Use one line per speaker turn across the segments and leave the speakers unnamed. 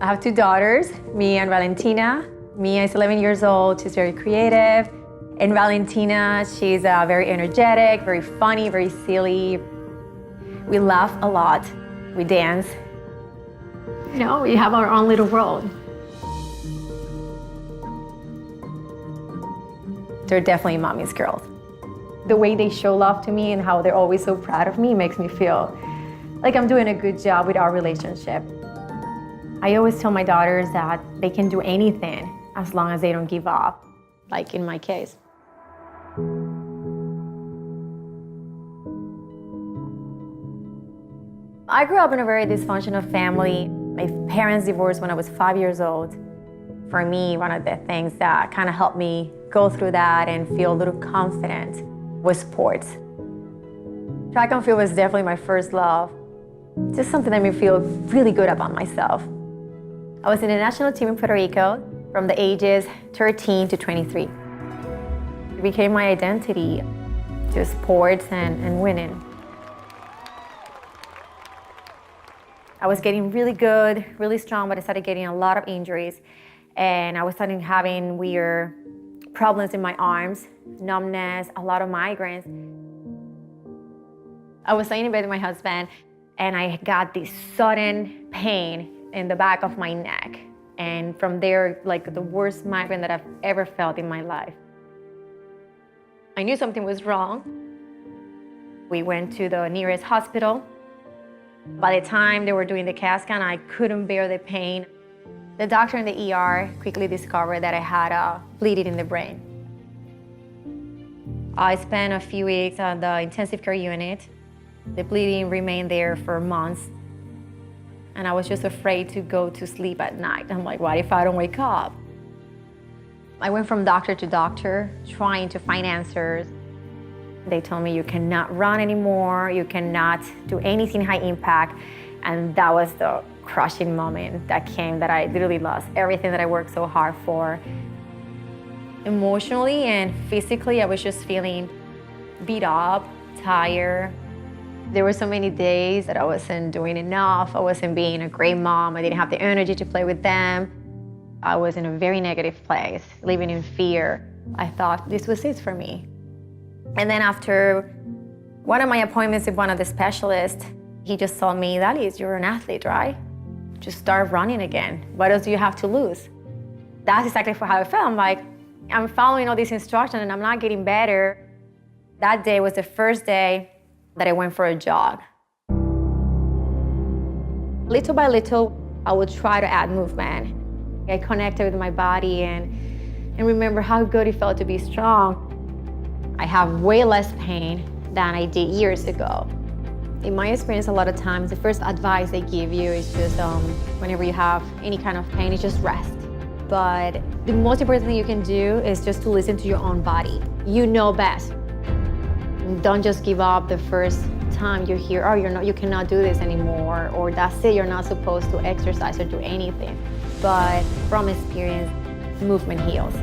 I have two daughters, Mia and Valentina. Mia is 11 years old, she's very creative. And Valentina, she's very energetic, very funny, very silly. We laugh a lot, we dance. You know, we have our own little world. They're definitely mommy's girls. The way they show love to me and how they're always so proud of me makes me feel like I'm doing a good job with our relationship. I always tell my daughters that they can do anything as long as they don't give up, like in my case. I grew up in a very dysfunctional family. My parents divorced when I was 5 years old. For me, one of the things that kind of helped me go through that and feel a little confident was sports. Track and field was definitely my first love. Just something that made me feel really good about myself. I was in the national team in Puerto Rico from the ages 13 to 23. It became my identity, just sports and winning. I was getting really good, really strong, but I started getting a lot of injuries. And I was starting having weird problems in my arms, numbness, a lot of migraines. I was laying in bed with my husband, and I got this sudden pain in the back of my neck. And from there, like the worst migraine that I've ever felt in my life. I knew something was wrong. We went to the nearest hospital. By the time they were doing the CAT scan, I couldn't bear the pain. The doctor in the ER quickly discovered that I had bleeding in the brain. I spent a few weeks on the intensive care unit. The bleeding remained there for months. And I was just afraid to go to sleep at night. I'm like, what if I don't wake up? I went from doctor to doctor, trying to find answers. They told me you cannot run anymore, you cannot do anything high impact. And that was the crushing moment that came, that I literally lost everything that I worked so hard for. Emotionally and physically, I was just feeling beat up, tired. There were so many days that I wasn't doing enough. I wasn't being a great mom. I didn't have the energy to play with them. I was in a very negative place, living in fear. I thought this was it for me. And then after one of my appointments with one of the specialists, he just told me, Idalis, you're an athlete, right? Just start running again. What else do you have to lose? That's exactly how I felt. I'm like, I'm following all these instructions and I'm not getting better. That day was the first day that I went for a jog. Little by little, I would try to add movement. I connected with my body and remember how good it felt to be strong. I have way less pain than I did years ago. In my experience, a lot of times, the first advice they give you is just whenever you have any kind of pain, is just rest. But the most important thing you can do is just to listen to your own body. You know best. Don't just give up the first time you hear, oh, you cannot do this anymore, or that's it, you're not supposed to exercise or do anything. But from experience, movement heals.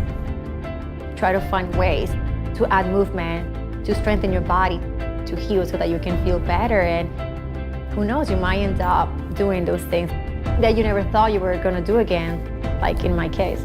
Try to find ways to add movement, to strengthen your body, to heal so that you can feel better. And who knows, you might end up doing those things that you never thought you were gonna do again, like in my case.